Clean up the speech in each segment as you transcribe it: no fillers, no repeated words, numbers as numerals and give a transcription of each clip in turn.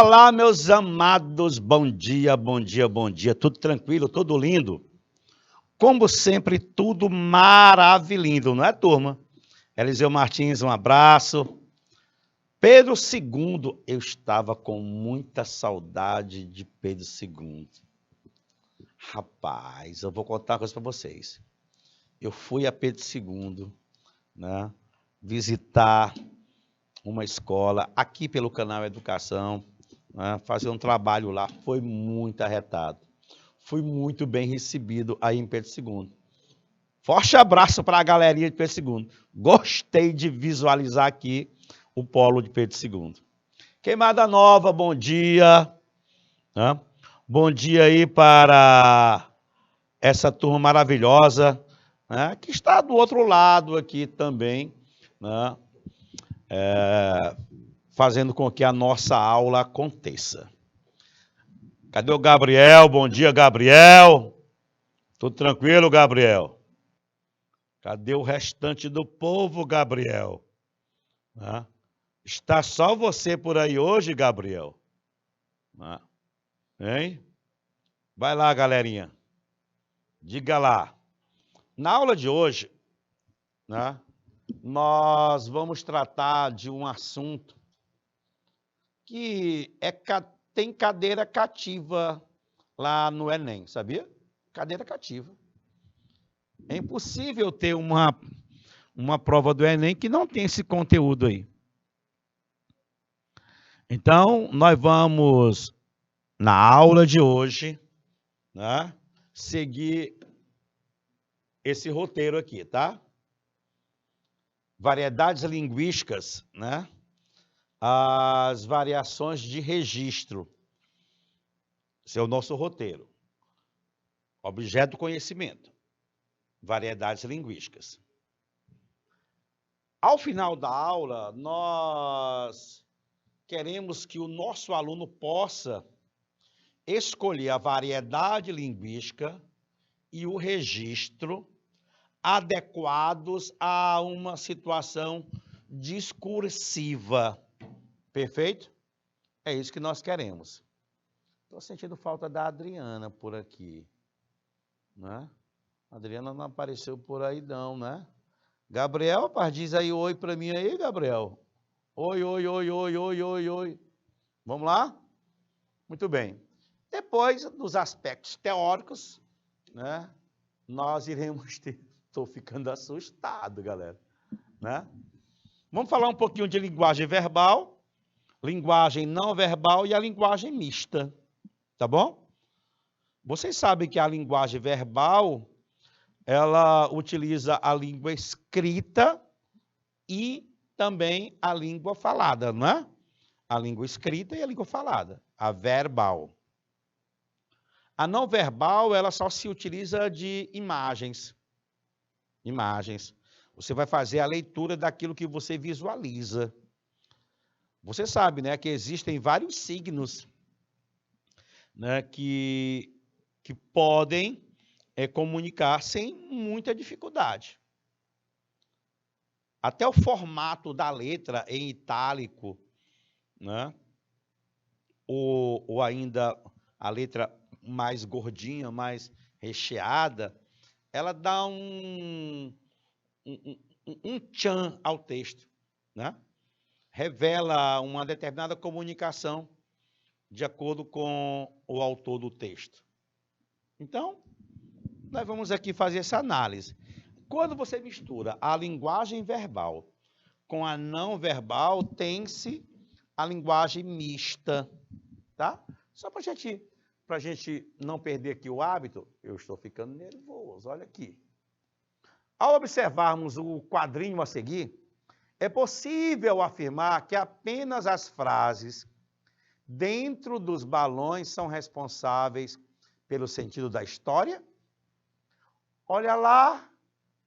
Olá, meus amados, bom dia, bom dia, bom dia. Tudo tranquilo, tudo lindo? Como sempre, tudo maravilhoso, não é, turma? Eliseu Martins, um abraço. Pedro II, eu estava com muita saudade de Pedro II. Rapaz, eu vou contar uma coisa para vocês. Eu fui a Pedro II, né, visitar uma escola aqui pelo canal Educação, né, fazer um trabalho lá, foi muito arretado. Fui muito bem recebido aí em Pedro II. Forte abraço para a galerinha de Pedro II. Gostei de visualizar aqui o polo de Pedro II. Queimada Nova, bom dia. Né? Bom dia aí para essa turma maravilhosa, né, que está do outro lado aqui também, né, fazendo com que a nossa aula aconteça. Cadê o Gabriel? Bom dia, Gabriel. Tudo tranquilo, Gabriel? Cadê o restante do povo, Gabriel? Né? Está só você por aí hoje, Gabriel? Né? Hein? Vai lá, galerinha. Diga lá. Na aula de hoje, né, nós vamos tratar de um assunto que tem cadeira cativa lá no Enem, sabia? Cadeira cativa. É impossível ter uma prova do Enem que não tem esse conteúdo aí. Então, nós vamos, na aula de hoje, né, seguir esse roteiro aqui, tá? Variedades linguísticas, né? As variações de registro. Esse é o nosso roteiro. Objeto do conhecimento. Variedades linguísticas. Ao final da aula, nós queremos que o nosso aluno possa escolher a variedade linguística e o registro adequados a uma situação discursiva. Perfeito? É isso que nós queremos. Estou sentindo falta da Adriana por aqui, né? A Adriana não apareceu por aí não, né? Gabriel, rapaz, diz aí oi para mim aí, Gabriel. Oi, oi, oi, oi, oi, oi, oi. Vamos lá? Muito bem. Depois, dos aspectos teóricos, né, nós iremos ter... Estou ficando assustado, galera. Né? Vamos falar um pouquinho de linguagem verbal, linguagem não verbal e a linguagem mista. Tá bom? Vocês sabem que a linguagem verbal, ela utiliza a língua escrita e também a língua falada, não é? A língua escrita e a língua falada, a verbal. A não verbal, ela só se utiliza de imagens. Imagens. Você vai fazer a leitura daquilo que você visualiza. Você sabe, né, que existem vários signos, né, que podem comunicar sem muita dificuldade. Até o formato da letra em itálico, né, ou ainda a letra mais gordinha, mais recheada, ela dá um tchan ao texto, né? Revela uma determinada comunicação de acordo com o autor do texto. Então, nós vamos aqui fazer essa análise. Quando você mistura a linguagem verbal com a não verbal, tem-se a linguagem mista, tá? Só para a gente não perder aqui o hábito, eu estou ficando nervoso, olha aqui. Ao observarmos o quadrinho a seguir, é possível afirmar que apenas as frases dentro dos balões são responsáveis pelo sentido da história? Olha lá,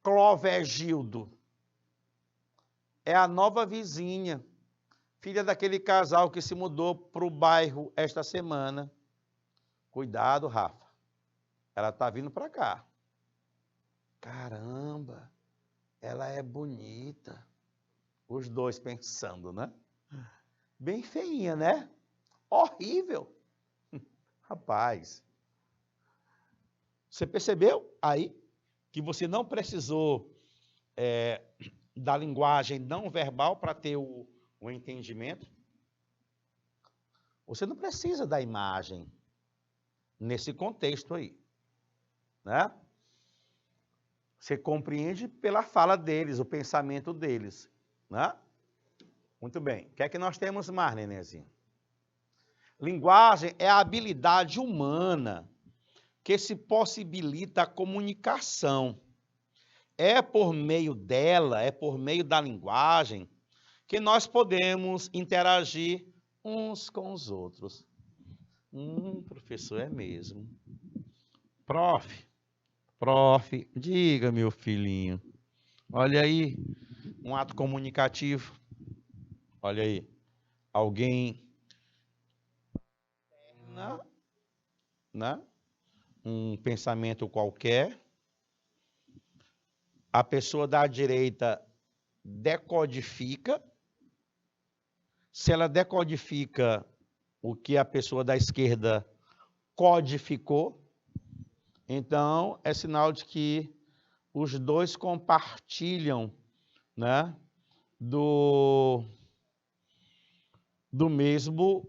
Clovergildo. É a nova vizinha, filha daquele casal que se mudou para o bairro esta semana. Cuidado, Rafa. Ela está vindo para cá. Caramba, ela é bonita. Os dois pensando, né? Bem feinha, né? Horrível. Rapaz, você percebeu aí que você não precisou da linguagem não verbal para ter o entendimento? Você não precisa da imagem nesse contexto aí, né? Você compreende pela fala deles, o pensamento deles, né? Muito bem. O que é que nós temos mais, nenenzinho? Linguagem é a habilidade humana que se possibilita a comunicação. É por meio dela, é por meio da linguagem, que nós podemos interagir uns com os outros. Professor, é mesmo. Prof, diga, meu filhinho. Olha aí, um ato comunicativo. Olha aí, alguém, né? Um pensamento qualquer. A pessoa da direita decodifica. Se ela decodifica o que a pessoa da esquerda codificou, então é sinal de que os dois compartilham, né, do mesmo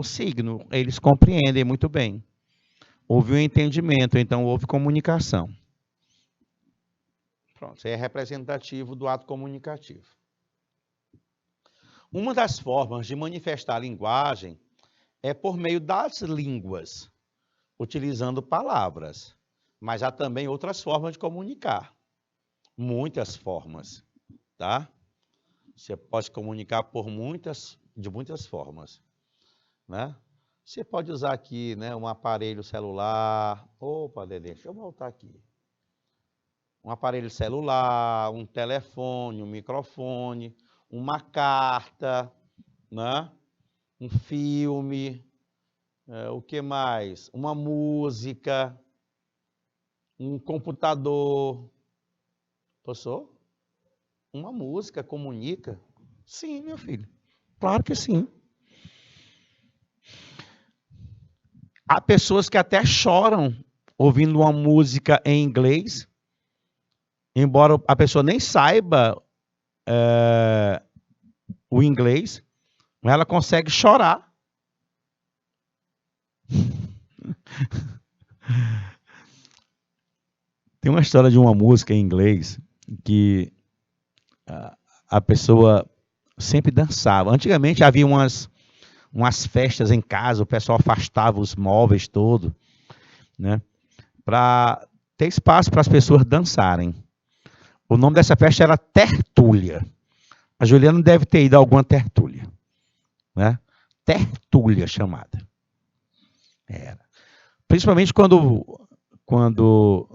signo. Eles compreendem muito bem. Houve um entendimento, então houve comunicação. Pronto, isso aí é representativo do ato comunicativo. Uma das formas de manifestar a linguagem é por meio das línguas, utilizando palavras. Mas há também outras formas de comunicar. Muitas formas, tá? Você pode comunicar de muitas formas, né? Você pode usar aqui, né, um aparelho celular. Opa, Dedê, deixa eu voltar aqui. Um aparelho celular, um telefone, um microfone, uma carta, né? Um filme, o que mais? Uma música, um computador. Professor, uma música comunica? Sim, meu filho. Claro que sim. Há pessoas que até choram ouvindo uma música em inglês, embora a pessoa nem saiba o inglês, ela consegue chorar. Tem uma história de uma música em inglês que a pessoa sempre dançava. Antigamente havia umas festas em casa, o pessoal afastava os móveis todos, né, para ter espaço para as pessoas dançarem. O nome dessa festa era tertúlia. A Juliana deve ter ido a alguma tertúlia, né? Tertúlia chamada. Era. Principalmente quando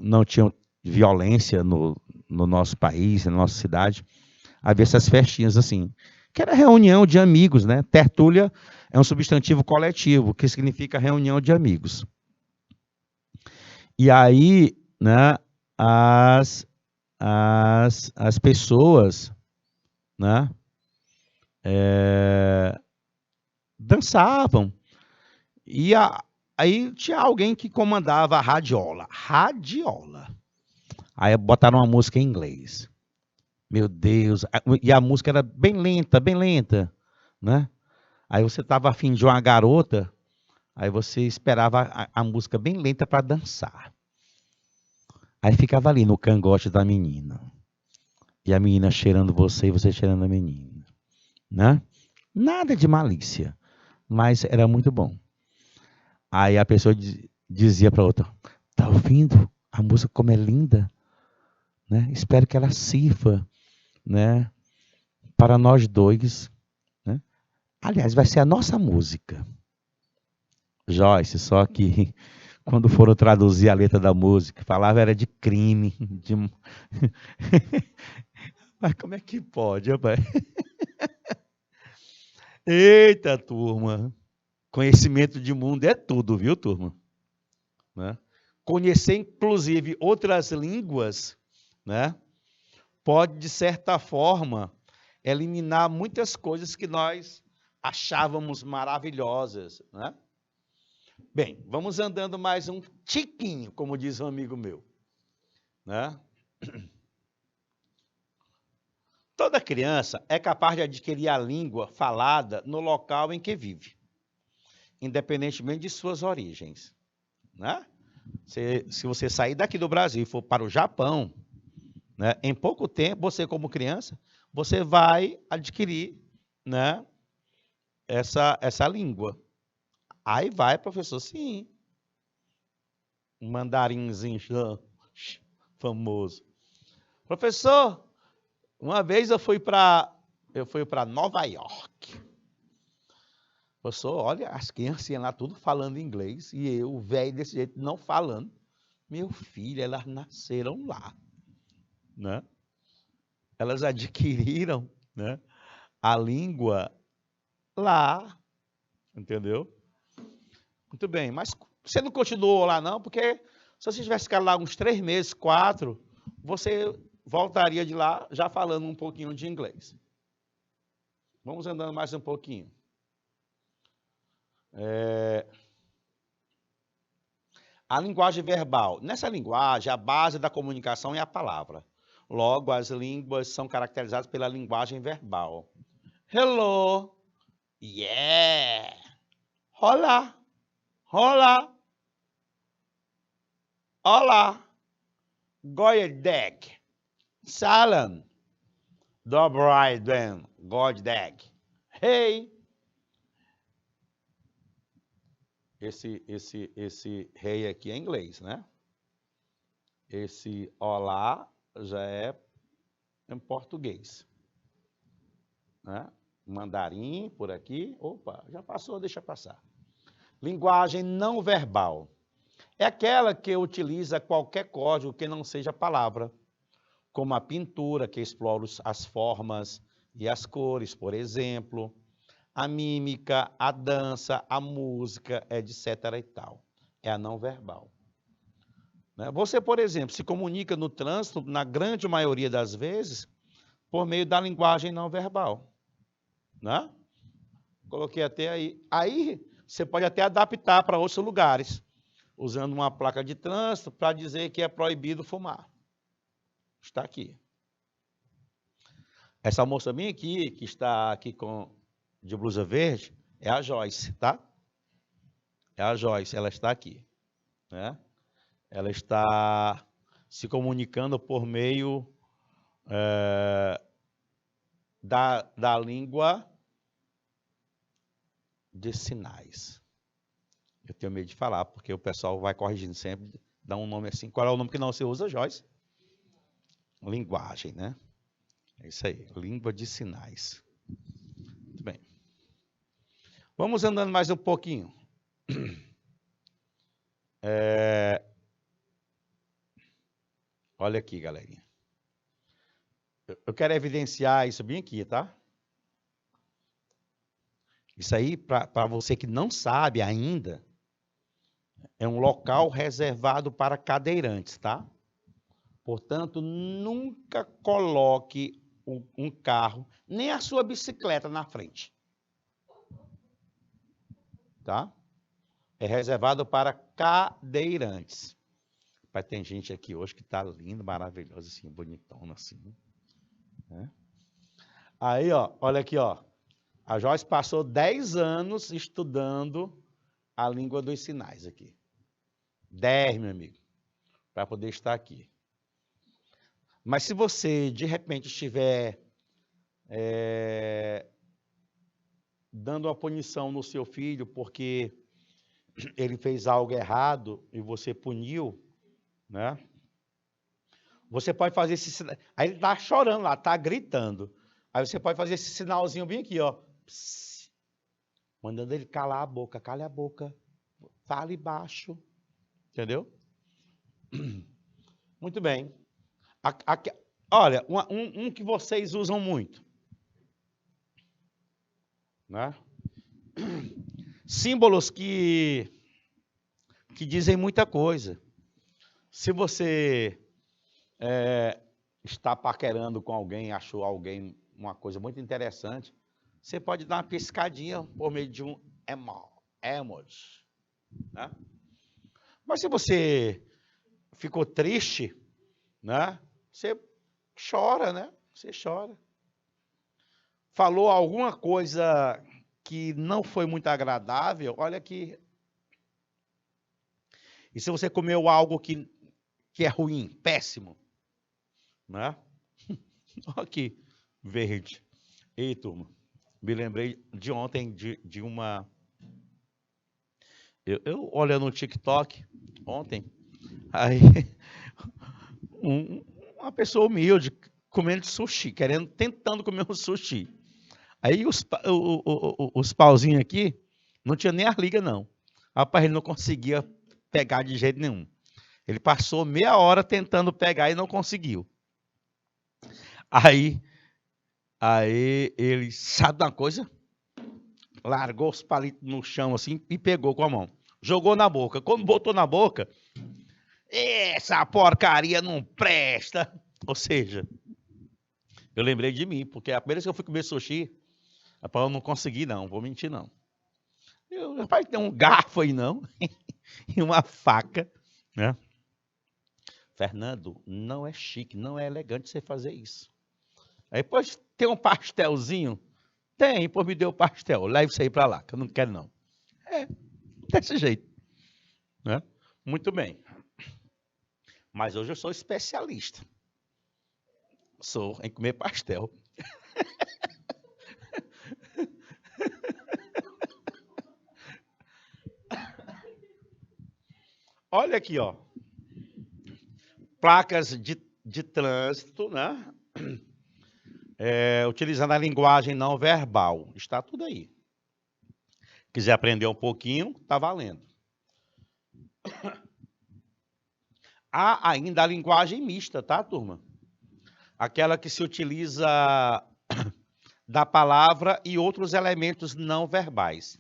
não tinha violência no nosso país, na nossa cidade, havia essas festinhas assim, que era reunião de amigos, né? Tertúlia é um substantivo coletivo, que significa reunião de amigos. E aí, né, as pessoas, né, dançavam. E aí tinha alguém que comandava a radiola. Aí botaram uma música em inglês. Meu Deus. E a música era bem lenta, né? Aí você estava afim de uma garota, aí você esperava a música bem lenta para dançar. Aí ficava ali no cangote da menina. E a menina cheirando você e você cheirando a menina, né? Nada de malícia, mas era muito bom. Aí a pessoa dizia para outra: tá ouvindo a música como é linda, né? Espero que ela sirva, né, para nós dois, né? Aliás, vai ser a nossa música. Joyce, só que quando foram traduzir a letra da música, falava era de crime, Mas como é que pode, rapaz? Eita, turma. Conhecimento de mundo é tudo, viu, turma? Né? Conhecer, inclusive, outras línguas, né, pode, de certa forma, eliminar muitas coisas que nós achávamos maravilhosas, né? Bem, vamos andando mais um tiquinho, como diz um amigo meu, né? Toda criança é capaz de adquirir a língua falada no local em que vive, independentemente de suas origens, né? Se você sair daqui do Brasil e for para o Japão, né, em pouco tempo, você como criança, você vai adquirir, né, essa língua. Aí vai, professor, sim, um mandarinzinho famoso. Professor, uma vez eu fui para Nova York. Professor, olha, as criancinhas lá tudo falando inglês e eu, velho desse jeito, não falando. Meu filho, elas nasceram lá, né? Elas adquiriram, né, a língua lá, entendeu? Muito bem, mas você não continuou lá não, porque se você tivesse ficado lá uns 3 meses, 4, você voltaria de lá já falando um pouquinho de inglês. Vamos andando mais um pouquinho. A linguagem verbal. Nessa linguagem, a base da comunicação é a palavra. Logo, as línguas são caracterizadas pela linguagem verbal. Hello. Yeah. Olá. Olá. Olá. Goiadek. Salam. Dobrai den. Goiadek. Hey. Esse rei aqui é inglês, né? Esse olá já é em português, né? Mandarim por aqui. Opa, já passou, deixa passar. Linguagem não verbal. É aquela que utiliza qualquer código que não seja palavra, como a pintura, que explora as formas e as cores, por exemplo, a mímica, a dança, a música, etc. e tal. É a não verbal. Você, por exemplo, se comunica no trânsito, na grande maioria das vezes, por meio da linguagem não verbal. Né? Coloquei até aí. Aí, você pode até adaptar para outros lugares, usando uma placa de trânsito para dizer que é proibido fumar. Está aqui. Essa moça minha aqui, que está aqui de blusa verde, é a Joyce, tá? É a Joyce, ela está aqui. Né? Ela está se comunicando por meio da língua de sinais. Eu tenho medo de falar, porque o pessoal vai corrigindo sempre, dá um nome assim. Qual é o nome que não se usa, Joyce? Linguagem, né? É isso aí, língua de sinais. Muito bem. Vamos andando mais um pouquinho. Olha aqui, galerinha. Eu quero evidenciar isso bem aqui, tá? Isso aí, para você que não sabe ainda, é um local reservado para cadeirantes, tá? Portanto, nunca coloque um carro, nem a sua bicicleta na frente. Tá? É reservado para cadeirantes. Mas tem gente aqui hoje que está lindo, maravilhoso, assim, bonitona, assim. Né? Aí, ó, olha aqui, ó. A Joyce passou 10 anos estudando a língua dos sinais aqui. 10, meu amigo, para poder estar aqui. Mas se você, de repente, estiver dando uma punição no seu filho porque ele fez algo errado e você puniu, né? Você pode fazer esse sinal. Aí ele está chorando lá, está gritando. Aí você pode fazer esse sinalzinho bem aqui, ó. Psss, mandando ele calar a boca. Cale a boca. Fale baixo. Entendeu? Muito bem. Olha, um que vocês usam muito. Né? Símbolos que dizem muita coisa. Se você está paquerando com alguém, achou alguém uma coisa muito interessante, você pode dar uma piscadinha por meio de um emoji, né? Mas se você ficou triste, né? Você chora, né? Você chora. Falou alguma coisa que não foi muito agradável, olha aqui. E se você comeu algo que é ruim, péssimo, né? Aqui, verde. Ei, turma, me lembrei de ontem de uma... Eu olhando no TikTok, ontem, aí uma pessoa humilde comendo sushi, tentando comer um sushi. Aí os pauzinhos aqui, não tinha nem as ligas, não. Rapaz, ele não conseguia pegar de jeito nenhum. Ele passou meia hora tentando pegar e não conseguiu. Aí ele, sabe de uma coisa? Largou os palitos no chão assim e pegou com a mão. Jogou na boca. Quando botou na boca, essa porcaria não presta. Ou seja, eu lembrei de mim, porque a primeira vez que eu fui comer sushi, rapaz, eu não consegui não, vou mentir não. Rapaz, tem um garfo aí não, e uma faca, né? Fernando, não é chique, não é elegante você fazer isso. Aí depois tem um pastelzinho, tem, pô, me deu o pastel, leve isso aí pra lá, que eu não quero não. É, desse jeito, né? Muito bem. Mas hoje eu sou especialista. Sou em comer pastel. Olha aqui, ó. Placas de trânsito, né? Utilizando a linguagem não verbal. Está tudo aí. Quiser aprender um pouquinho, tá valendo. Há ainda a linguagem mista, tá, turma? Aquela que se utiliza da palavra e outros elementos não verbais.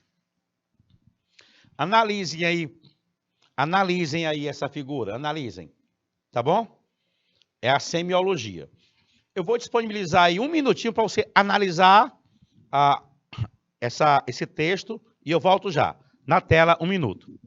Analisem aí essa figura, analisem, tá bom? É a semiologia. Eu vou disponibilizar aí um minutinho para você analisar esse texto e eu volto já. Na tela, 1 minuto.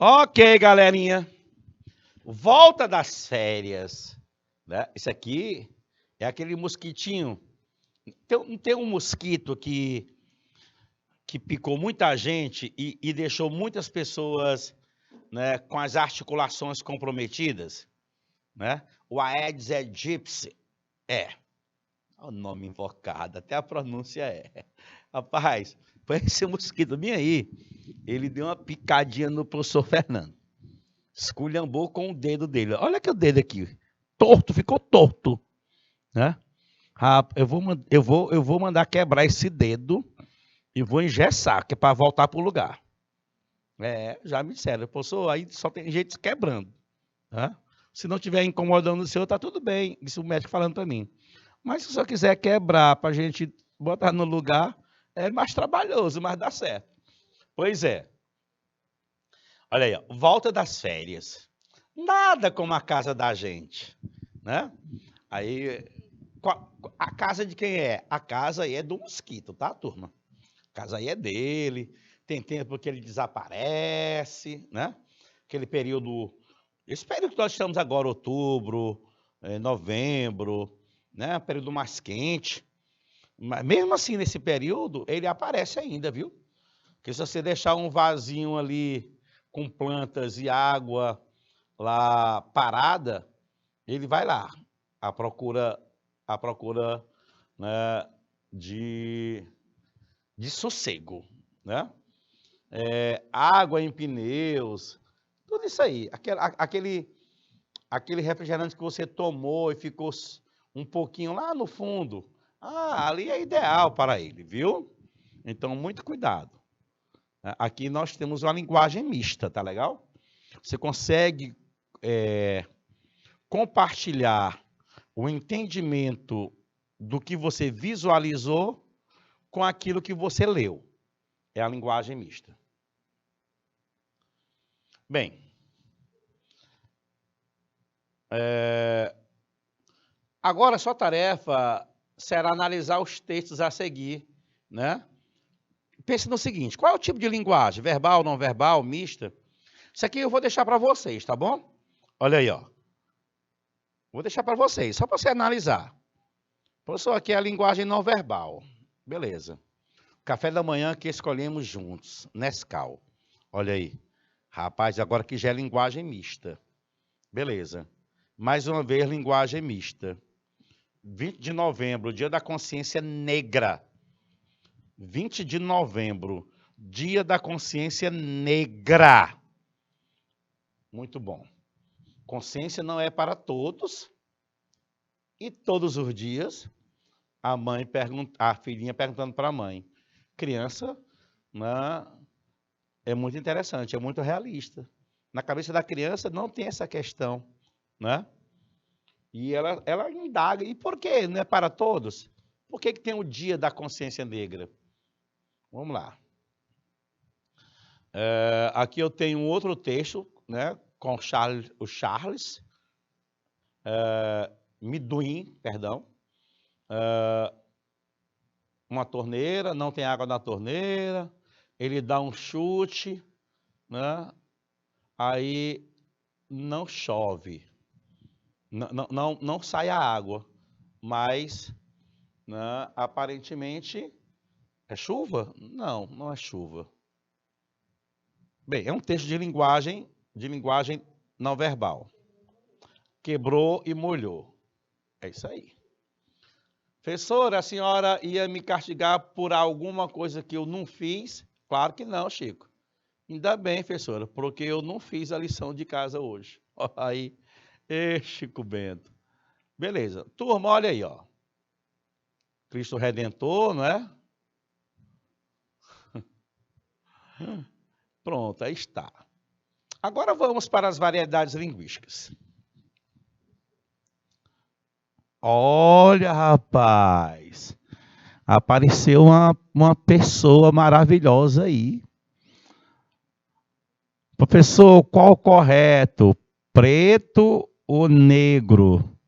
Ok, galerinha. Volta das férias. Né? Isso aqui é aquele mosquitinho. Tem um mosquito que picou muita gente e deixou muitas pessoas, né, com as articulações comprometidas. Né? O Aedes aegypti. O nome invocado, até a pronúncia é. Rapaz, foi esse mosquito bem aí. Ele deu uma picadinha no professor Fernando. Esculhambou com o dedo dele. Olha que o dedo aqui. Torto, ficou torto. Né? Eu vou mandar quebrar esse dedo e vou engessar, que é para voltar para o lugar. Já me disseram, professor, aí só tem jeito quebrando. Né? Se não estiver incomodando o senhor, tá tudo bem. Isso o médico falando para mim. Mas se o senhor quiser quebrar para a gente botar no lugar, é mais trabalhoso, mas dá certo. Pois é. Olha aí, ó, volta das férias. Nada como a casa da gente, né? Aí, a casa de quem é? A casa aí é do mosquito, tá, turma? A casa aí é dele. Tem tempo que ele desaparece, né? Aquele período Esse período que nós estamos agora, outubro, novembro, né? Período mais quente. Mas mesmo assim, nesse período, ele aparece ainda, viu? Porque se você deixar um vasinho ali com plantas e água lá parada, ele vai lá, à procura, né, de sossego, né? Água em pneus, tudo isso aí. Aquele refrigerante que você tomou e ficou um pouquinho lá no fundo, ali é ideal para ele, viu? Então, muito cuidado. Aqui nós temos uma linguagem mista, tá legal? Você consegue compartilhar o entendimento do que você visualizou com aquilo que você leu. É a linguagem mista. Bem, agora sua tarefa será analisar os textos a seguir, né? Pense no seguinte, qual é o tipo de linguagem? Verbal, não verbal, mista? Isso aqui eu vou deixar para vocês, tá bom? Olha aí, ó. Vou deixar para vocês, só para você analisar. Professor, aqui é a linguagem não verbal. Beleza. Café da manhã que escolhemos juntos, Nescau. Olha aí. Rapaz, agora que já é linguagem mista. Beleza. Mais uma vez, linguagem mista. 20 de novembro, Dia da Consciência Negra. 20 de novembro, Dia da Consciência Negra. Muito bom. Consciência não é para todos. E todos os dias, a filhinha perguntando para a mãe. Criança, né, é muito interessante, é muito realista. Na cabeça da criança não tem essa questão, né? E ela indaga. E por que não é para todos? Por que tem o Dia da Consciência Negra? Vamos lá. Aqui eu tenho um outro texto, né, com o Charles Midwin, perdão. Uma torneira, não tem água na torneira, ele dá um chute, né? Aí não chove, não sai a água, mas, né, aparentemente é chuva? Não, não é chuva. Bem, é um texto de linguagem não verbal. Quebrou e molhou. É isso aí. Professora, a senhora ia me castigar por alguma coisa que eu não fiz? Claro que não, Chico. Ainda bem, professora, porque eu não fiz a lição de casa hoje. Aí, Chico Bento. Beleza. Turma, olha aí, ó. Cristo Redentor, não é? Pronto, aí está. Agora vamos para as variedades linguísticas. Olha, rapaz. Apareceu uma pessoa maravilhosa aí. Professor, qual o correto? Preto ou negro?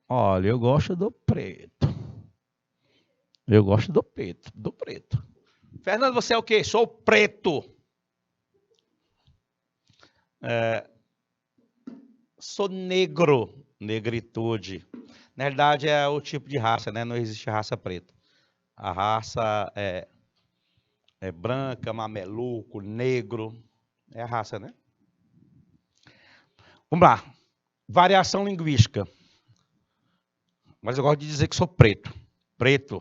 Olha, eu gosto do preto. Eu gosto do preto, do preto. Fernando, você é o quê? Sou preto. Sou negro, negritude. Na verdade, é o tipo de raça, né? Não existe raça preta. A raça é branca, mameluco, negro. É a raça, né? Vamos lá. Variação linguística. Mas eu gosto de dizer que sou preto. Preto.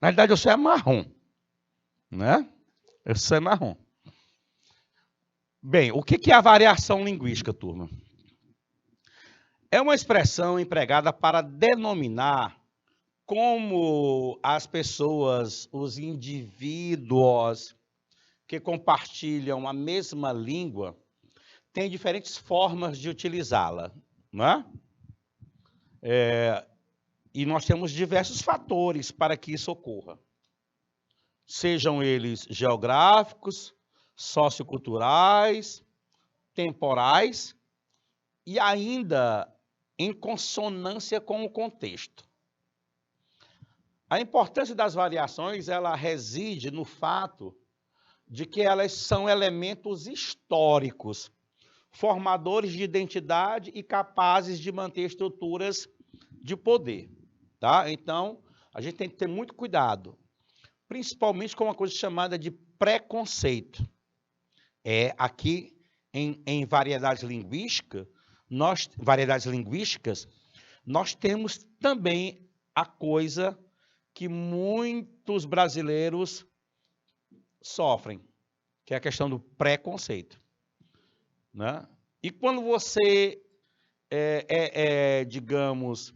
Na verdade, eu sou marrom. Né? Eu sou marrom. Bem, o que é a variação linguística, turma? É uma expressão empregada para denominar como as pessoas, os indivíduos que compartilham a mesma língua têm diferentes formas de utilizá-la, não é? E nós temos diversos fatores para que isso ocorra. Sejam eles geográficos, socioculturais, temporais e ainda em consonância com o contexto. A importância das variações, ela reside no fato de que elas são elementos históricos, formadores de identidade e capazes de manter estruturas de poder, tá? Então, a gente tem que ter muito cuidado, principalmente com uma coisa chamada de preconceito. Aqui em variedades linguísticas, nós temos também a coisa que muitos brasileiros sofrem, que é a questão do preconceito, né? E quando você digamos,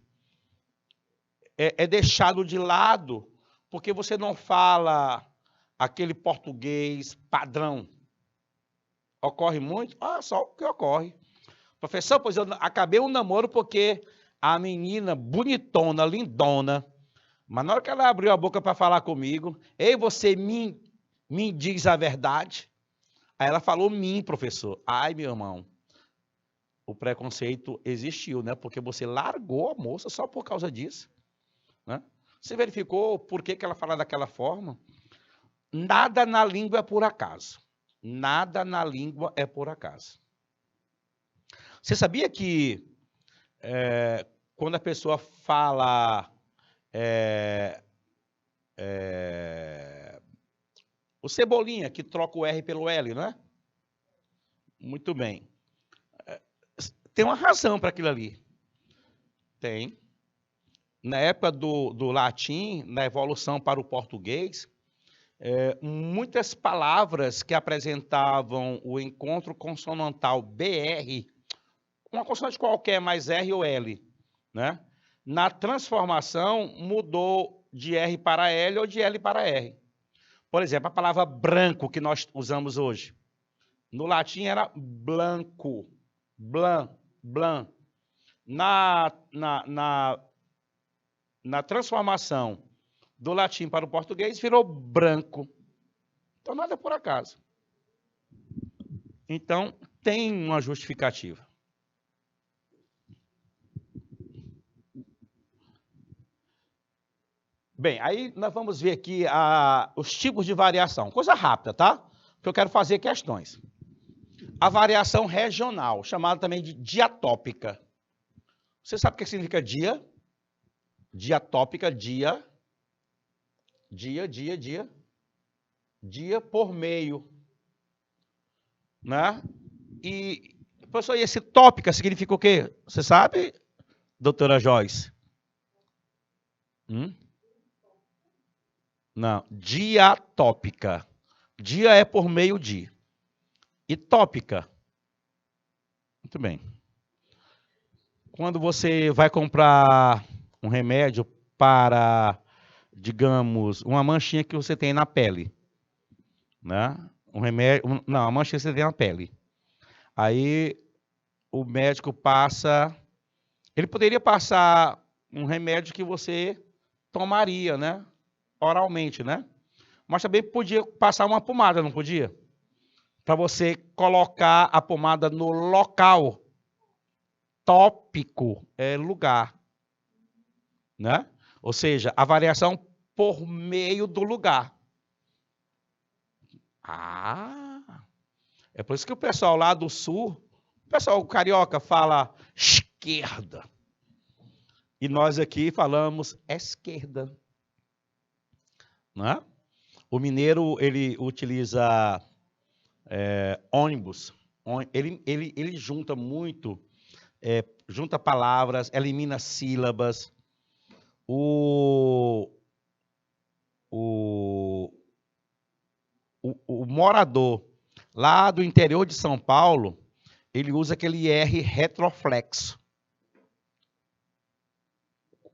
deixado de lado, porque você não fala aquele português padrão. Ocorre muito? Só o que ocorre. Professor, pois eu acabei um namoro porque a menina bonitona, lindona, mas na hora que ela abriu a boca para falar comigo, ei, você me diz a verdade? Aí ela falou mim, professor. Ai, meu irmão, o preconceito existiu, né? Porque você largou a moça só por causa disso, né? Você verificou por que ela fala daquela forma? Nada na língua é por acaso. Nada na língua é por acaso. Você sabia que quando a pessoa fala o Cebolinha, que troca o R pelo L, não é? Muito bem. Tem uma razão para aquilo ali. Tem. Na época do latim, na evolução para o português, muitas palavras que apresentavam o encontro consonantal BR, uma consoante qualquer mais R ou L, né? Na transformação, mudou de R para L ou de L para R. Por exemplo, a palavra branco que nós usamos hoje. No latim era blanco, blanc. Na transformação do latim para o português, virou branco. Então, nada é por acaso. Então, tem uma justificativa. Bem, aí nós vamos ver aqui os tipos de variação. Coisa rápida, tá? Porque eu quero fazer questões. A variação regional, chamada também de diatópica. Você sabe o que significa dia? Diatópica, dia por meio, né? E, professor, e esse tópica significa o quê? Você sabe, doutora Joyce? Não, diatópica. Dia é por meio de. E tópica. Muito bem. Quando você vai comprar um remédio para, digamos, uma manchinha que você tem na pele, né? Não, a manchinha que você tem na pele. Aí o médico passa, ele poderia passar um remédio que você tomaria, né? Oralmente, né? Mas também podia passar uma pomada, não podia? Para você colocar a pomada no local. Tópico é lugar, né? Ou seja, a variação por meio do lugar. É por isso que o pessoal lá do sul, o pessoal carioca fala esquerda. E nós aqui falamos esquerda. Né? O mineiro, ele utiliza ônibus. Ele junta muito, junta palavras, elimina sílabas. O morador lá do interior de São Paulo, ele usa aquele R retroflexo.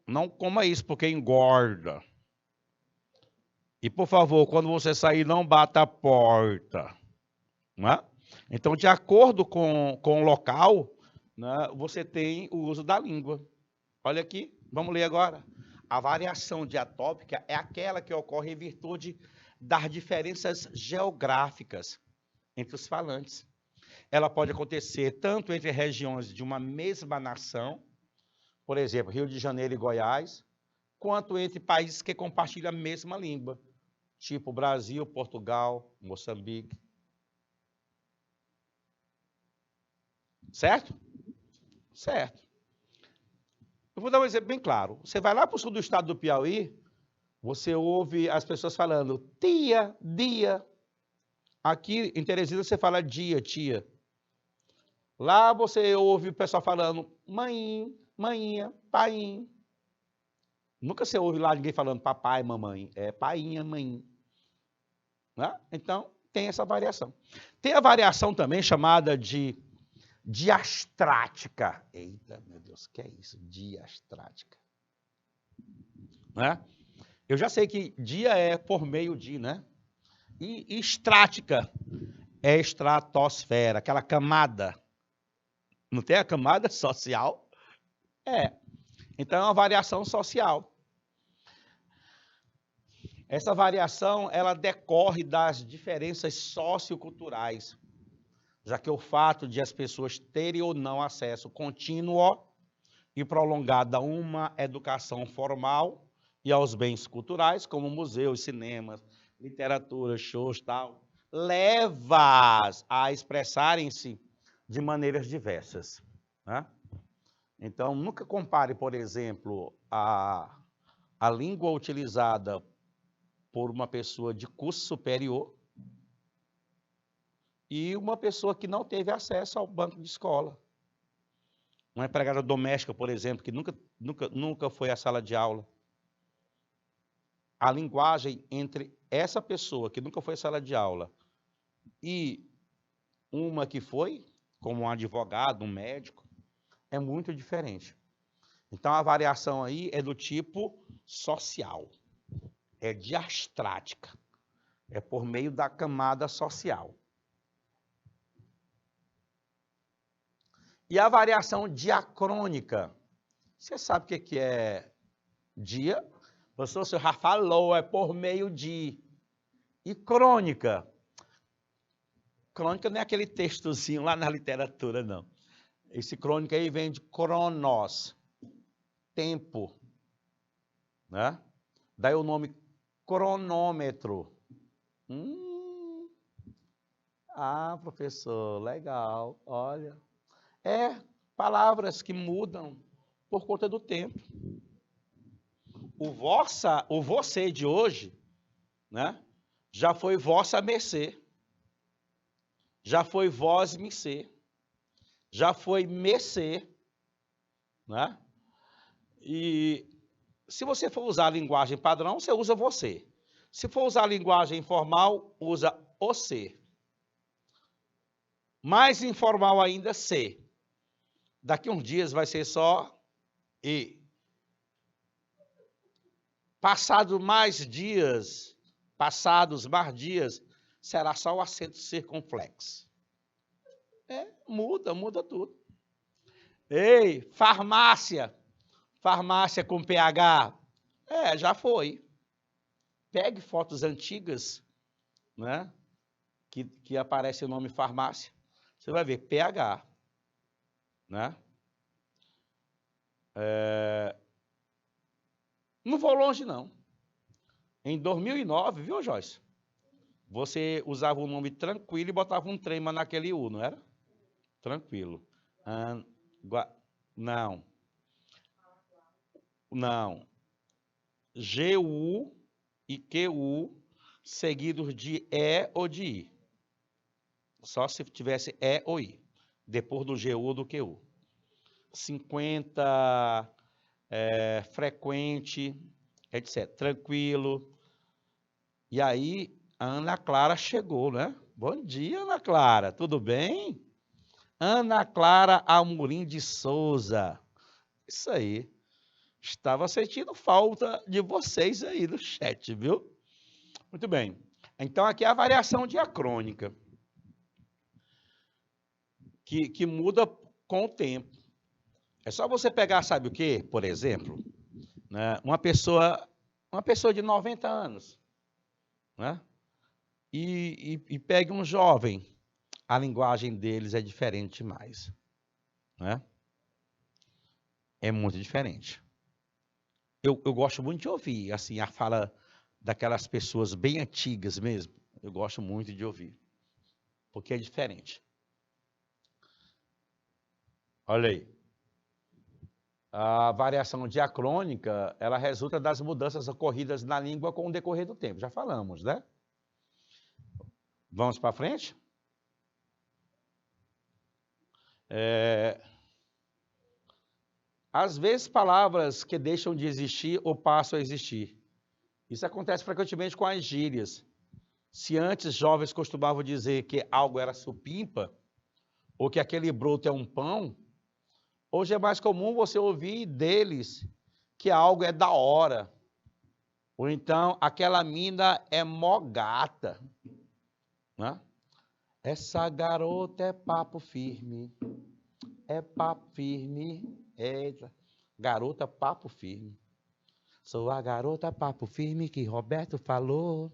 Não coma isso, porque engorda. E, por favor, quando você sair, não bata a porta. Né? Então, de acordo com o local, né, você tem o uso da língua. Olha aqui, vamos ler agora. A variação diatópica é aquela que ocorre em virtude das diferenças geográficas entre os falantes. Ela pode acontecer tanto entre regiões de uma mesma nação, por exemplo, Rio de Janeiro e Goiás, quanto entre países que compartilham a mesma língua, tipo Brasil, Portugal, Moçambique. Certo? Certo. Eu vou dar um exemplo bem claro. Você vai lá para o sul do estado do Piauí, você ouve as pessoas falando tia, dia. Aqui em Teresina você fala dia, tia. Lá você ouve o pessoal falando mãe, mainha, painho. Nunca você ouve lá ninguém falando papai, mamãe. É painha, mãe. Né? Então, tem essa variação. Tem a variação também chamada de diastrática. Eita, meu Deus, o que é isso? Diastrática. Né? Eu já sei que dia é por meio de, né? E estrática é estratosfera, aquela camada. Não tem a camada social? É. Então é uma variação social. Essa variação, ela decorre das diferenças socioculturais, já que o fato de as pessoas terem ou não acesso contínuo e prolongado a uma educação formal e aos bens culturais, como museus, cinemas, literatura, shows, tal, leva-as a expressarem-se de maneiras diversas. Né? Então, nunca compare, por exemplo, a língua utilizada por uma pessoa de curso superior e uma pessoa que não teve acesso ao banco de escola. Uma empregada doméstica, por exemplo, que nunca foi à sala de aula. A linguagem entre essa pessoa que nunca foi à sala de aula e uma que foi, como um advogado, um médico, é muito diferente. Então, a variação aí é do tipo social. É diastrática. É por meio da camada social. E a variação diacrônica. Você sabe o que é dia? Professor, você já falou, é por meio de. E crônica? Crônica não é aquele textozinho lá na literatura, não. Esse crônica aí vem de cronos, tempo. Né? Daí o nome cronômetro. Ah, professor, legal, olha. É palavras que mudam por conta do tempo. O você de hoje, né? Já foi vossa mercê. Já foi vós mercê. Já foi mercê, né? E se você for usar a linguagem padrão, você usa você. Se for usar a linguagem informal, usa o ser. Mais informal ainda, ser. Daqui uns dias vai ser só e. Passados mais dias, será só o acento circunflexo. Muda tudo. Ei, farmácia com PH. Já foi. Pegue fotos antigas, né? Que aparece o nome farmácia. Você vai ver PH, né? Não vou longe, não. Em 2009, viu, Joyce? Você usava o nome tranquilo e botava um trema naquele U, não era? Tranquilo. Não. Não. GU e QU seguidos de E ou de I. Só se tivesse E ou I. Depois do GU ou do QU. 50, frequente, etc. Tranquilo. E aí, a Ana Clara chegou, né? Bom dia, Ana Clara. Tudo bem? Ana Clara Amorim de Souza. Isso aí. Estava sentindo falta de vocês aí no chat, viu? Muito bem. Então, aqui é a variação diacrônica, que muda com o tempo. É só você pegar, sabe o quê? Por exemplo, né? Uma pessoa de 90 anos, né? E pegue um jovem. A linguagem deles é diferente demais, né? É muito diferente. Eu gosto muito de ouvir, assim, a fala daquelas pessoas bem antigas mesmo. Eu gosto muito de ouvir, porque é diferente. Olha aí. A variação diacrônica, ela resulta das mudanças ocorridas na língua com o decorrer do tempo. Já falamos, né? Vamos para frente? Às vezes, palavras que deixam de existir ou passam a existir. Isso acontece frequentemente com as gírias. Se antes jovens costumavam dizer que algo era supimpa, ou que aquele broto é um pão, hoje é mais comum você ouvir deles que algo é da hora. Ou então, aquela mina é mó gata. Né? Essa garota é papo firme. É papo firme. Eita. Garota papo firme. Sou a garota papo firme que Roberto falou.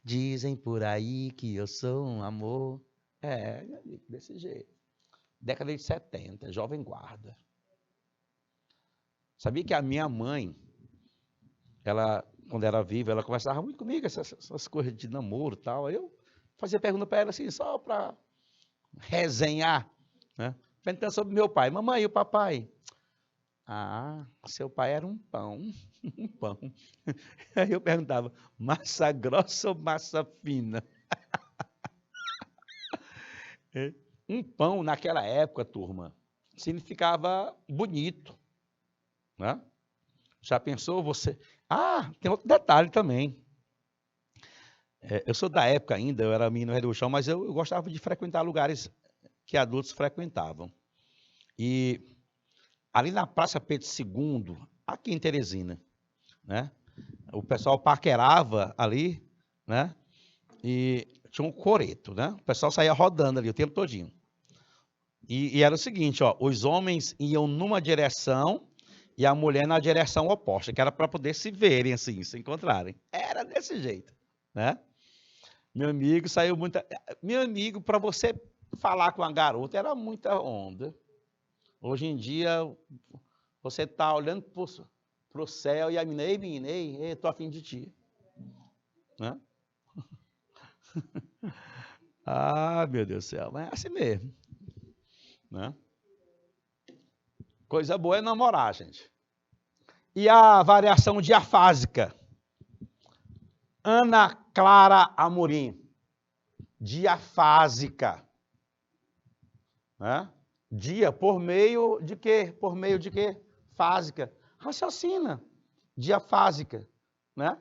Dizem por aí que eu sou um amor. Desse jeito. Década de 70, jovem guarda. Sabia que a minha mãe, ela, quando era viva, ela conversava muito comigo, essas coisas de namoro e tal. Aí eu fazia pergunta para ela assim, só para resenhar, né? Perguntando sobre meu pai. Mamãe, e o papai? Ah, seu pai era um pão. Um pão. Aí eu perguntava, massa grossa ou massa fina? Um pão, naquela época, turma, significava bonito. Né? Já pensou você? Ah, tem outro detalhe também. Eu sou da época ainda, eu era menino do chão, mas eu gostava de frequentar lugares que adultos frequentavam. E ali na Praça Pedro II, aqui em Teresina, né? O pessoal paquerava ali, né? E tinha um coreto, né? O pessoal saía rodando ali o tempo todinho. E era o seguinte, ó, os homens iam numa direção e a mulher na direção oposta, que era para poder se verem assim, se encontrarem. Era desse jeito, né? Meu amigo saiu muita... Meu amigo, para você falar com a garota, era muita onda. Hoje em dia, você tá olhando pro céu e a menina, ei, menina, ei, tô afim de ti. Né? Ah, meu Deus do céu, mas é assim mesmo. Né? Coisa boa é namorar, gente. E a variação diafásica? Ana Clara Amorim. Diafásica. Né? Dia por meio de quê? Por meio de quê? Fásica. Raciocina. Diafásica. Né?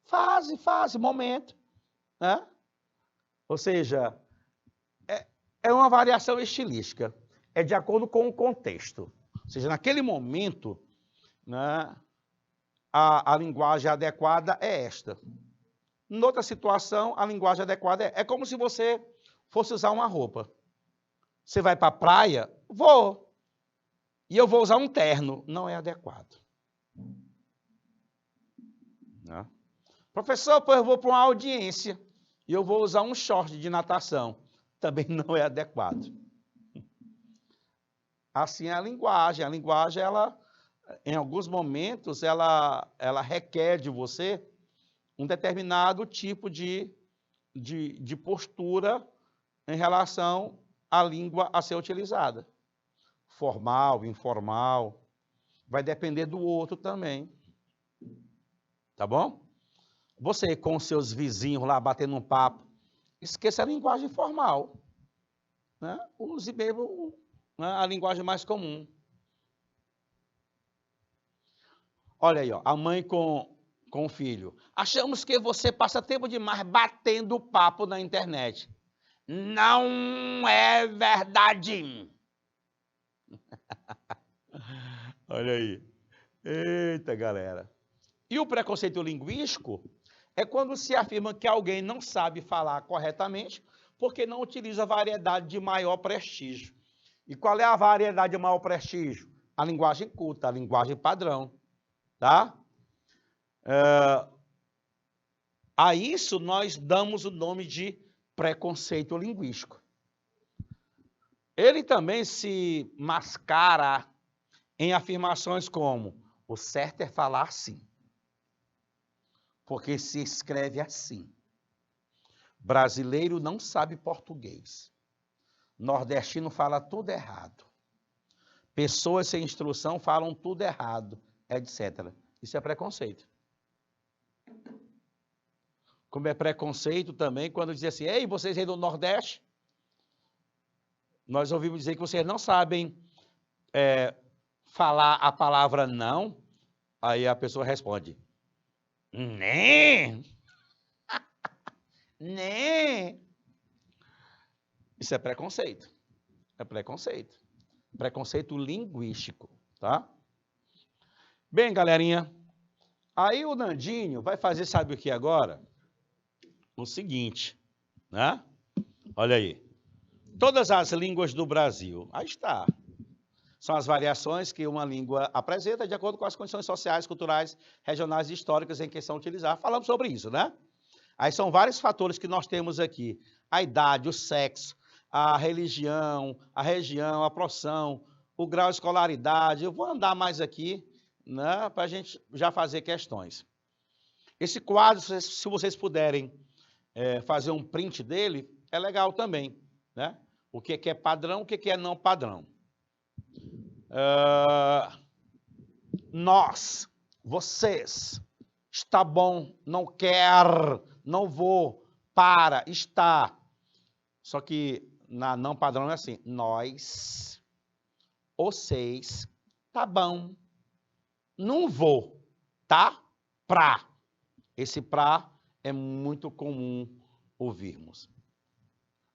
Fase, momento. Né? Ou seja, é uma variação estilística. É de acordo com o contexto. Ou seja, naquele momento, né, a linguagem adequada é esta. Em outra situação, a linguagem adequada é como se você fosse usar uma roupa. Você vai para a praia? Vou. E eu vou usar um terno. Não é adequado. Não. Professor, pois eu vou para uma audiência e eu vou usar um short de natação. Também não é adequado. Assim é a linguagem. A linguagem, ela, em alguns momentos, ela requer de você um determinado tipo de postura em relação à língua a ser utilizada. Formal, informal, vai depender do outro também. Tá bom? Você com seus vizinhos lá batendo um papo, esqueça a linguagem formal. Né? Use mesmo, né, a linguagem mais comum. Olha aí, ó, a mãe com o filho. Achamos que você passa tempo demais batendo papo na internet. Não é verdade. Olha aí. Eita, galera. E o preconceito linguístico é quando se afirma que alguém não sabe falar corretamente porque não utiliza a variedade de maior prestígio. E qual é a variedade de maior prestígio? A linguagem culta, a linguagem padrão. Tá? A isso nós damos o nome de preconceito linguístico. Ele também se mascara em afirmações como o certo é falar assim, porque se escreve assim. Brasileiro não sabe português. Nordestino fala tudo errado. Pessoas sem instrução falam tudo errado, etc. Isso é preconceito. Como é preconceito também quando diz assim, ei, vocês aí do Nordeste, nós ouvimos dizer que vocês não sabem falar a palavra não. Aí a pessoa responde, né? Né? Isso é preconceito. É preconceito. Preconceito linguístico, tá? Bem, galerinha, aí o Nandinho vai fazer, sabe o que agora? O seguinte, né? Olha aí. Todas as línguas do Brasil, aí está. São as variações que uma língua apresenta de acordo com as condições sociais, culturais, regionais e históricas em que são utilizadas. Falamos sobre isso, né? Aí são vários fatores que nós temos aqui. A idade, o sexo, a religião, a região, a profissão, o grau de escolaridade. Eu vou andar mais aqui, né, para a gente já fazer questões. Esse quadro, se vocês puderem fazer um print dele, é legal também, né? O que é padrão, o que é não padrão. Nós, vocês, está bom, não quer, não vou, para, está. Só que na não padrão é assim, nós, vocês, tá bom, não vou, tá, pra. Esse pra é muito comum ouvirmos.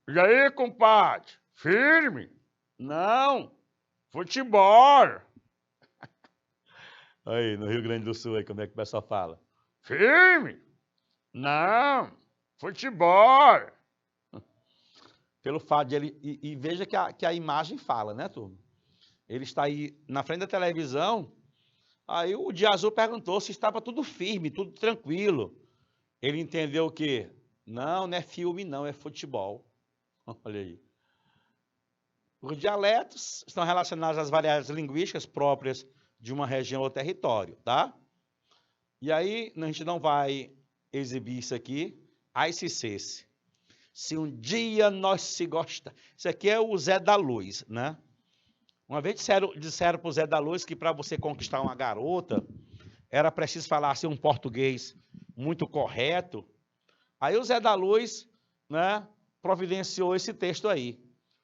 E aí, compadre? Firme? Não. Futebol. Aí, no Rio Grande do Sul, aí, como é que o pessoal fala? Firme? Não. Futebol. Pelo fato de ele... E veja que a imagem fala, né, turma? Ele está aí na frente da televisão, aí o de azul perguntou se estava tudo firme, tudo tranquilo. Ele entendeu o quê? Não, não é filme, não, é futebol. Olha aí. Os dialetos estão relacionados às variedades linguísticas próprias de uma região ou território, tá? E aí, a gente não vai exibir isso aqui. Aí se um dia nós se gostar... Isso aqui é o Zé da Luz, né? Uma vez disseram para o Zé da Luz que para você conquistar uma garota, era preciso falar assim, um português muito correto. Aí o Zé da Luz, né, providenciou esse texto aí.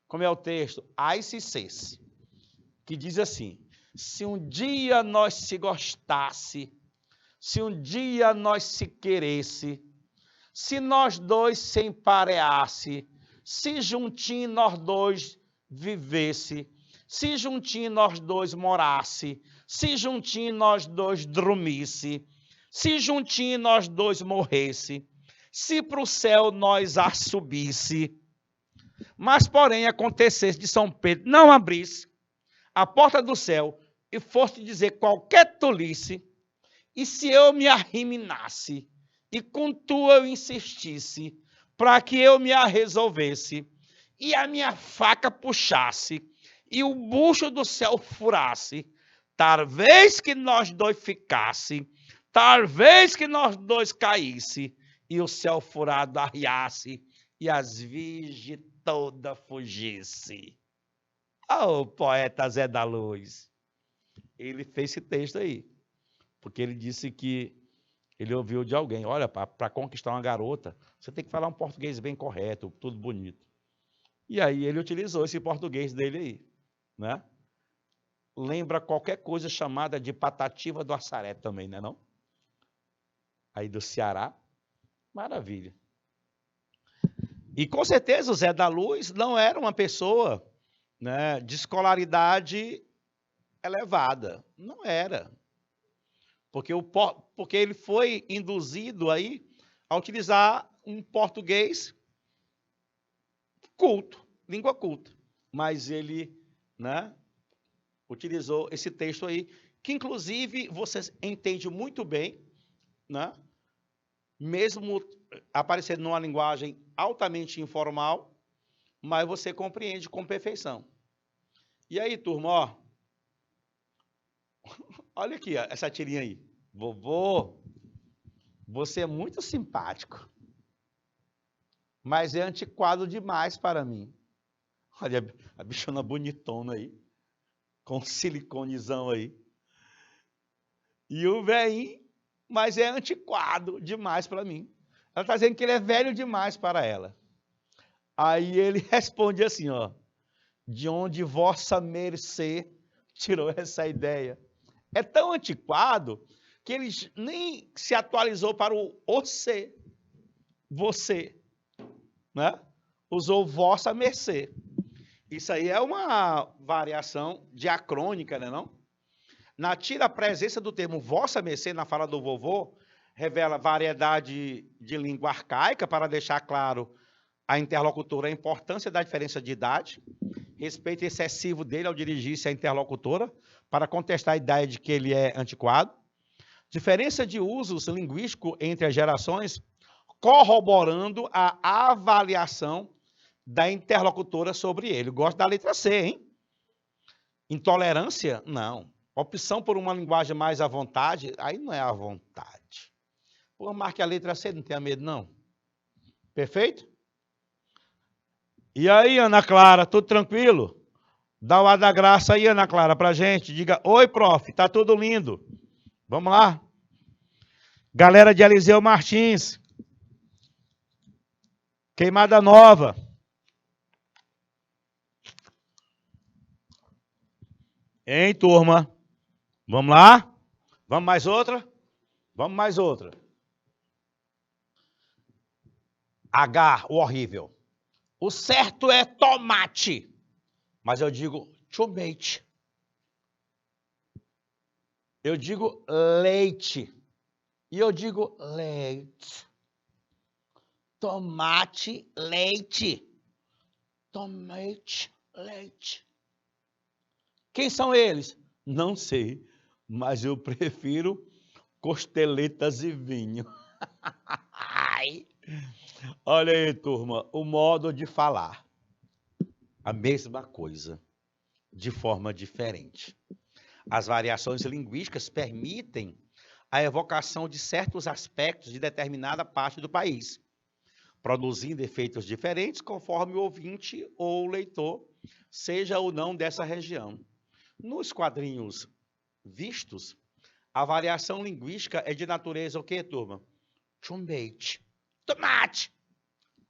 Como é o texto? Ai se cesse, que diz assim, se um dia nós se gostasse, se um dia nós se queresse, se nós dois se empareasse, se juntinho nós dois vivesse, se juntinho nós dois morasse, se juntinho nós dois dormisse, se juntinho nós dois morresse, se para o céu nós a subisse, mas porém acontecesse de São Pedro não abrisse a porta do céu e fosse dizer qualquer tolice, e se eu me arriminasse e com tu eu insistisse para que eu me a resolvesse e a minha faca puxasse e o bucho do céu furasse, talvez que nós dois ficasse, talvez que nós dois caísse e o céu furado arriasse e as virgens toda fugisse. O poeta Zé da Luz, ele fez esse texto aí, porque ele disse que ele ouviu de alguém, olha, para conquistar uma garota, você tem que falar um português bem correto, tudo bonito. E aí ele utilizou esse português dele aí, né? Lembra qualquer coisa chamada de Patativa do Assaré também, né, não? Aí do Ceará, maravilha. E com certeza o Zé da Luz não era uma pessoa, né, de escolaridade elevada, não era. Porque ele foi induzido aí a utilizar um português culto, língua culta. Mas ele, né, utilizou esse texto aí, que inclusive você entende muito bem, né, mesmo aparecendo numa linguagem altamente informal, mas você compreende com perfeição. E aí, turma, ó, olha aqui, ó, essa tirinha aí. Vovô, você é muito simpático, mas é antiquado demais para mim. Olha a bichona bonitona aí. com siliconezão aí. E o velhinho, mas é antiquado demais para mim. Ela está dizendo que ele é velho demais para ela. Aí ele responde assim, ó. De onde vossa mercê tirou essa ideia? É tão antiquado que ele nem se atualizou para o você. Você. Né? Usou vossa mercê. Isso aí é uma variação diacrônica, né, não? Na tira, a presença do termo vossa mercê na fala do vovô revela variedade de língua arcaica para deixar claro à interlocutora a importância da diferença de idade, respeito excessivo dele ao dirigir-se à interlocutora para contestar a ideia de que ele é antiquado, diferença de usos linguísticos entre as gerações, corroborando a avaliação da interlocutora sobre ele. Eu gosto da letra C, hein? Intolerância? Não. Opção por uma linguagem mais à vontade? Aí não é à vontade. Pô, marque a letra C, não tenha medo, não. Perfeito? E aí, Ana Clara, tudo tranquilo? Dá o ar da graça aí, Ana Clara, pra gente. Diga, oi, prof, tá tudo lindo. Vamos lá. Galera de Eliseu Martins. Queimada Nova. Hein, turma? Vamos lá? Vamos mais outra? Vamos mais outra. H, o horrível. O certo é tomate. Mas eu digo tomate. Eu digo leite. E eu digo leite. Tomate, leite. Tomate, leite. Quem são eles? Não sei, mas eu prefiro costeletas e vinho. Olha aí, turma, o modo de falar. A mesma coisa, de forma diferente. As variações linguísticas permitem a evocação de certos aspectos de determinada parte do país, produzindo efeitos diferentes conforme o ouvinte ou o leitor seja ou não dessa região. Nos quadrinhos vistos, a variação linguística é de natureza o quê, turma? Tomate. Tomate.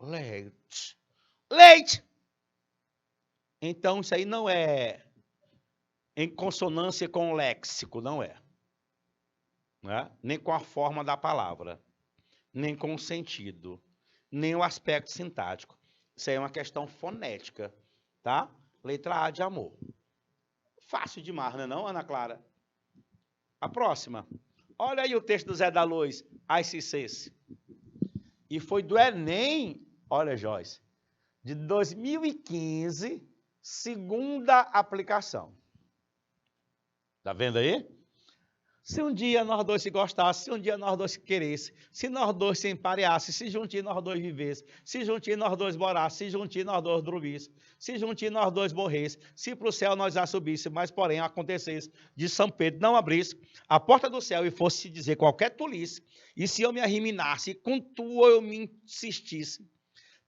Leite. Leite. Então, isso aí não é em consonância com o léxico, não é. Né? Nem com a forma da palavra, nem com o sentido, nem o aspecto sintático. Isso aí é uma questão fonética, tá? Letra A de amor. Fácil demais, não é não, Ana Clara? A próxima. Olha aí o texto do Zé da Luz, ICCs. E foi do Enem, olha, Joyce, de 2015, segunda aplicação. Tá vendo aí? Se um dia nós dois se gostássemos, se um dia nós dois se queréssemos, se nós dois se empareássemos, se juntinho nós dois vivêssemos, se juntinho nós dois morássemos, se juntinho nós dois dormíssemos, se juntinho nós dois morrêssemos, se para o céu nós já subíssemos, mas porém acontecesse de São Pedro não abrisse a porta do céu e fosse se dizer qualquer tolice, e se eu me arriminasse, com tu eu me insistisse,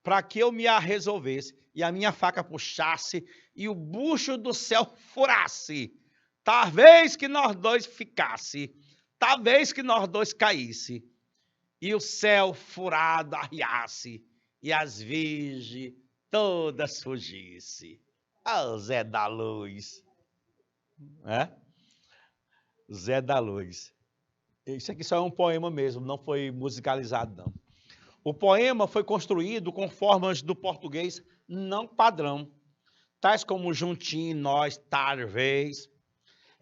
para que eu me a resolvesse, e a minha faca puxasse, e o bucho do céu furasse, talvez que nós dois ficasse, talvez que nós dois caísse, e o céu furado arriasse, e as virgens todas fugisse. Ah, Zé da Luz. É? Zé da Luz. Isso aqui só é um poema mesmo, não foi musicalizado, não. O poema foi construído com formas do português não padrão, tais como juntinho, nós, talvez.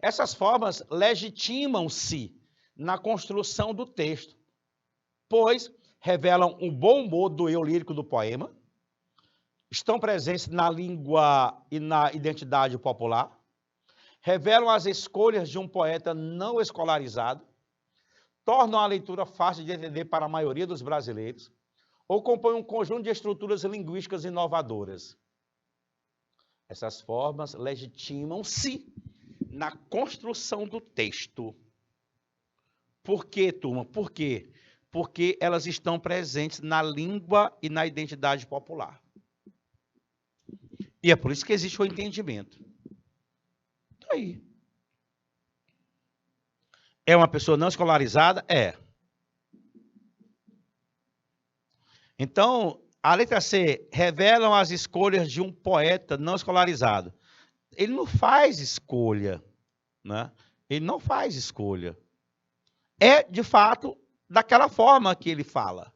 Essas formas legitimam-se na construção do texto, pois revelam o bom humor do eu lírico do poema, estão presentes na língua e na identidade popular, revelam as escolhas de um poeta não escolarizado, tornam a leitura fácil de entender para a maioria dos brasileiros, ou compõem um conjunto de estruturas linguísticas inovadoras. Essas formas legitimam-se na construção do texto. Por quê, turma? Por quê? Porque elas estão presentes na língua e na identidade popular. E é por isso que existe o entendimento. aí. É uma pessoa não escolarizada? É. Então, a letra C, revelam as escolhas de um poeta não escolarizado. Ele não faz escolha, né? Ele não faz escolha. É, de fato, daquela forma que ele fala.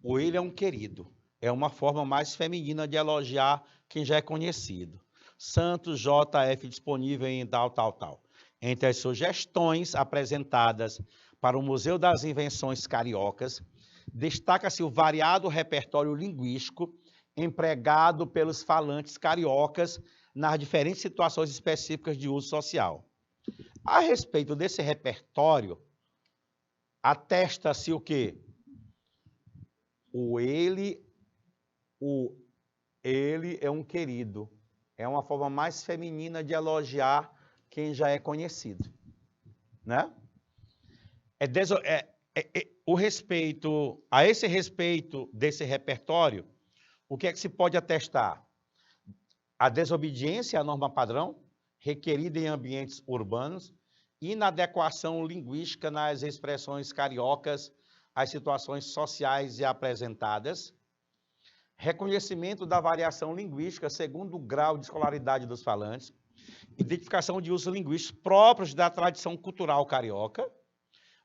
O ele é um querido. É uma forma mais feminina de elogiar quem já é conhecido. Santos JF disponível em tal. Entre as sugestões apresentadas para o Museu das Invenções Cariocas, destaca-se o variado repertório linguístico empregado pelos falantes cariocas nas diferentes situações específicas de uso social. A respeito desse repertório, atesta-se o quê? O ele é um querido. É uma forma mais feminina de elogiar quem já é conhecido, né? O respeito, a esse respeito desse repertório, o que é que se pode atestar? A desobediência à norma padrão, requerida em ambientes urbanos, inadequação linguística nas expressões cariocas às situações sociais e apresentadas, reconhecimento da variação linguística segundo o grau de escolaridade dos falantes, identificação de usos linguísticos próprios da tradição cultural carioca,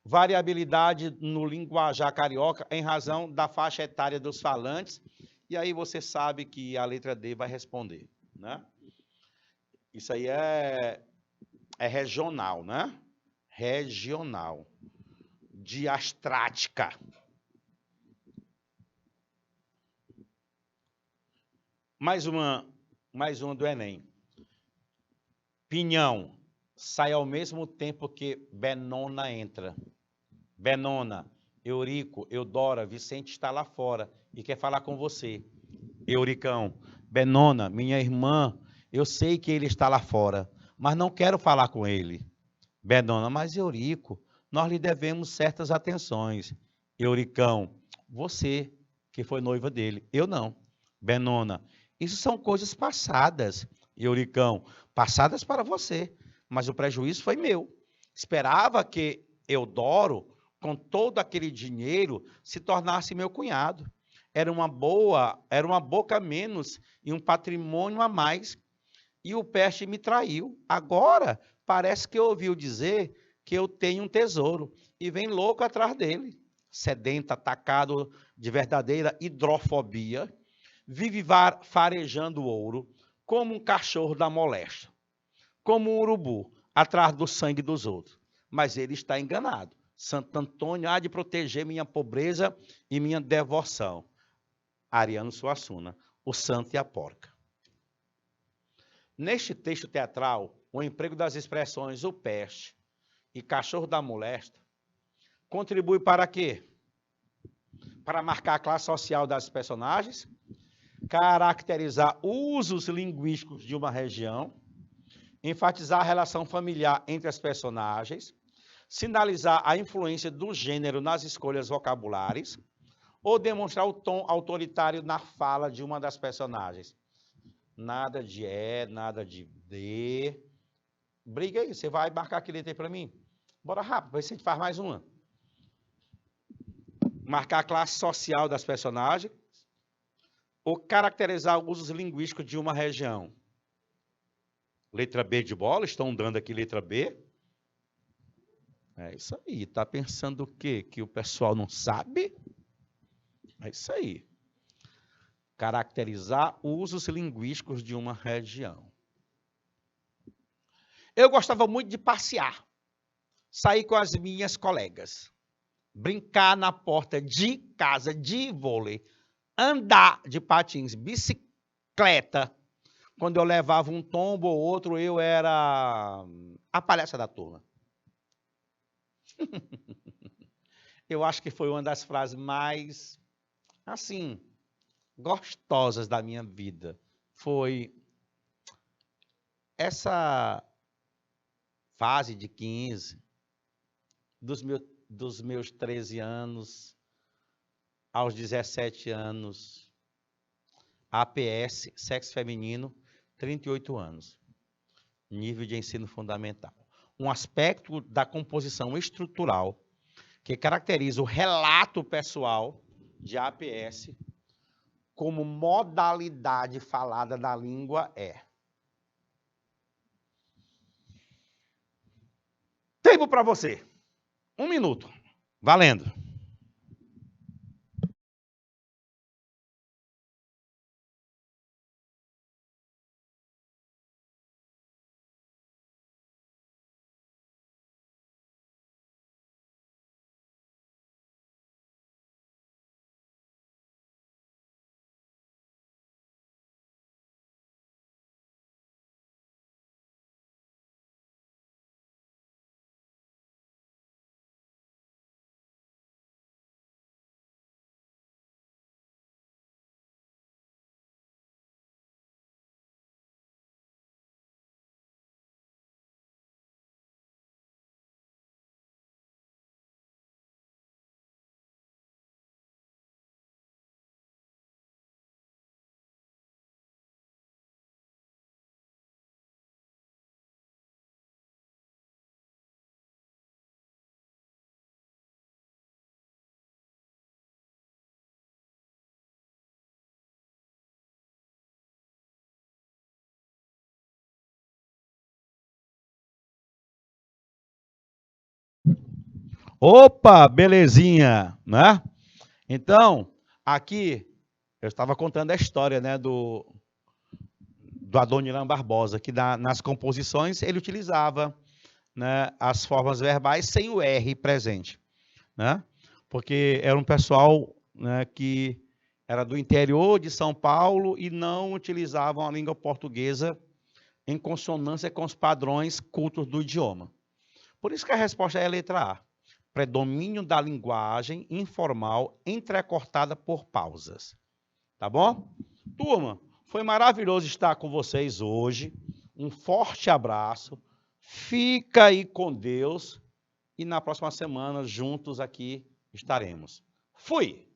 variabilidade no linguajar carioca em razão da faixa etária dos falantes, e aí você sabe que a letra D vai responder, né? Isso aí é regional, né? Regional. Diastrática. Mais uma do Enem. Pinhão sai ao mesmo tempo que Benona entra. Benona, Eurico, Eudora, Vicente está lá fora e quer falar com você. Euricão, Benona, minha irmã, eu sei que ele está lá fora, mas não quero falar com ele. Benona, mas Eurico, nós lhe devemos certas atenções. Euricão, você que foi noiva dele, eu não. Benona, isso são coisas passadas. Euricão, passadas para você, mas o prejuízo foi meu. Esperava que Eudoro, com todo aquele dinheiro, se tornasse meu cunhado. Era uma boca a menos e um patrimônio a mais. E o peste me traiu. Agora, parece que ouviu dizer que eu tenho um tesouro e vem louco atrás dele. Sedento, atacado de verdadeira hidrofobia, vive farejando ouro como um cachorro da moléstia, como um urubu atrás do sangue dos outros. Mas ele está enganado. Santo Antônio há de proteger minha pobreza e minha devoção. Ariano Suassuna, o santo e a porca. Neste texto teatral, o emprego das expressões o peste e cachorro da moléstia contribui para quê? Para marcar a classe social das personagens, caracterizar usos linguísticos de uma região, enfatizar a relação familiar entre as personagens, sinalizar a influência do gênero nas escolhas vocabulares ou demonstrar o tom autoritário na fala de uma das personagens. Nada de nada de D. Briga aí, você vai marcar aquele letra aí para mim? Bora rápido, vai ser que a gente faz mais uma. Marcar a classe social das personagens ou caracterizar usos linguísticos de uma região. Letra B de bola, estão dando aqui letra B. É isso aí, tá pensando o quê? Que o pessoal não sabe? É isso aí. Caracterizar usos linguísticos de uma região. Eu gostava muito de passear, sair com as minhas colegas, brincar na porta de casa de vôlei, andar de patins, bicicleta. Quando eu levava um tombo ou outro, eu era a palhaça da turma. Eu acho que foi uma das frases mais, assim, gostosas da minha vida. Foi essa fase de 15, dos meus 13 anos aos 17 anos, APS, sexo feminino, 38 anos. Nível de ensino fundamental. Um aspecto da composição estrutural que caracteriza o relato pessoal de APS como modalidade falada da língua é. Tempo para você. 1 minuto. Valendo. Opa, belezinha, né? Então, aqui eu estava contando a história, né, do Adoniran Barbosa, que nas composições ele utilizava, né, as formas verbais sem o R presente, né? Porque era um pessoal, né, que era do interior de São Paulo e não utilizavam a língua portuguesa em consonância com os padrões cultos do idioma. Por isso que a resposta é a letra A. Predomínio da linguagem informal entrecortada por pausas. Tá bom? Turma, foi maravilhoso estar com vocês hoje. Um forte abraço. Fica aí com Deus. E na próxima semana, juntos aqui estaremos. Fui!